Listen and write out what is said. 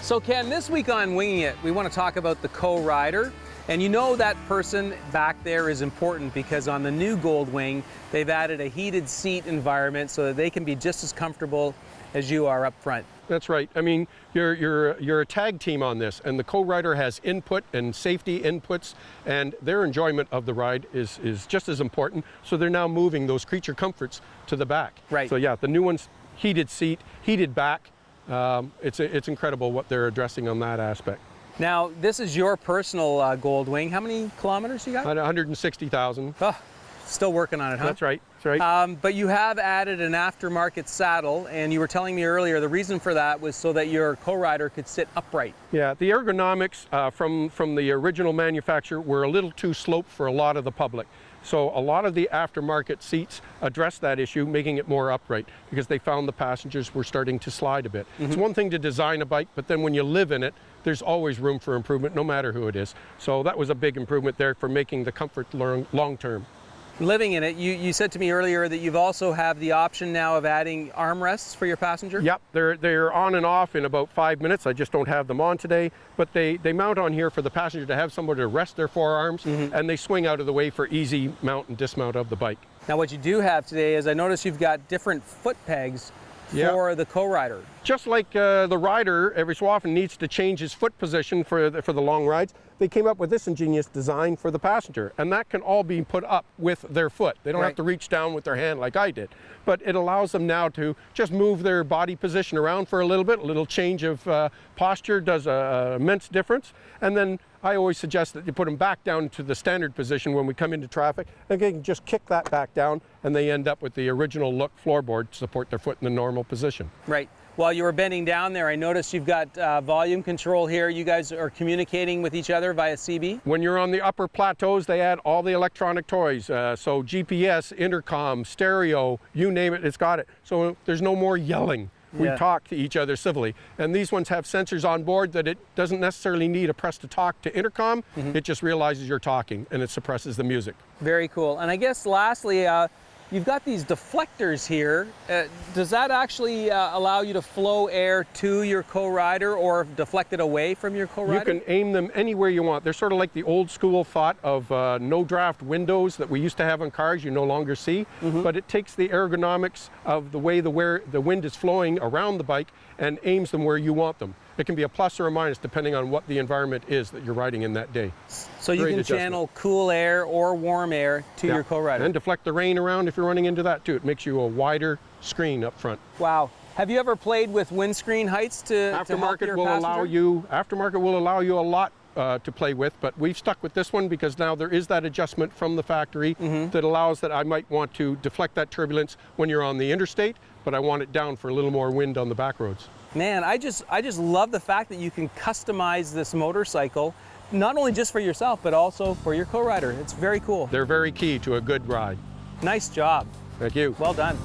So Ken, this week on Winging It, we want to talk about the co-rider. And you know that person back there is important because on the new Goldwing, they've added a heated seat environment so that they can be just as comfortable as you are up front. That's right. I mean, you're a tag team on this, and the co-rider has input and safety inputs, and their enjoyment of the ride is just as important. So they're now moving those creature comforts to the back. Right. So yeah, the new one's heated seat, heated back. It's incredible what they're addressing on that aspect. Now, this is your personal Goldwing. How many kilometers you got? 160,000. Oh, still working on it, huh? That's right. That's right. But you have added an aftermarket saddle, and you were telling me earlier the reason for that was so that your co-rider could sit upright. Yeah, the ergonomics from the original manufacturer were a little too sloped for a lot of the public. So a lot of the aftermarket seats addressed that issue, making it more upright, because they found the passengers were starting to slide a bit. It's one thing to design a bike, but then when you live in it, there's always room for improvement, no matter who it is. So that was a big improvement there for making the comfort long-term. Living in it, you said to me earlier that you've also have the option now of adding armrests for your passenger? Yep, they're on and off in about 5 minutes. I just don't have them on today, but they mount on here for the passenger to have somewhere to rest their forearms, and they swing out of the way for easy mount and dismount of the bike. Now what you do have today is I notice you've got different foot pegs for the co-rider. Just like the rider every so often needs to change his foot position for the long rides, they came up with this ingenious design for the passenger, and that can all be put up with their foot. They don't have to reach down with their hand like I did, but it allows them now to just move their body position around for a little bit. A little change of posture does an immense difference, and then I always suggest that you put them back down to the standard position when we come into traffic, and they can just kick that back down, and they end up with the original look floorboard to support their foot in the normal position. Right. While you were bending down there, I noticed you've got volume control here. You guys are communicating with each other via CB? When you're on the upper plateaus, they add all the electronic toys. So GPS, intercom, stereo, you name it, it's got it. So there's no more yelling. We talk to each other civilly. And these ones have sensors on board that it doesn't necessarily need a press to talk to intercom. It just realizes you're talking and it suppresses the music. Very cool. And I guess lastly, you've got these deflectors here. Does that actually allow you to flow air to your co-rider or deflect it away from your co-rider? You can aim them anywhere you want. They're sort of like the old school thought of no draft windows that we used to have on cars you no longer see, but it takes the ergonomics of the way the wind is flowing around the bike and aims them where you want them. It can be a plus or a minus depending on what the environment is that you're riding in that day. So you can channel cool air or warm air to your co-rider. And deflect the rain around if you're running into that too. It makes you a wider screen up front. Wow. Have you ever played with windscreen heights to help your passenger? Aftermarket will allow you a lot to play with, but we've stuck with this one because now there is that adjustment from the factory that allows that I might want to deflect that turbulence when you're on the interstate, but I want it down for a little more wind on the back roads. Man, I just love the fact that you can customize this motorcycle, not only just for yourself, but also for your co-rider. It's very cool. They're very key to a good ride. Nice job. Thank you. Well done.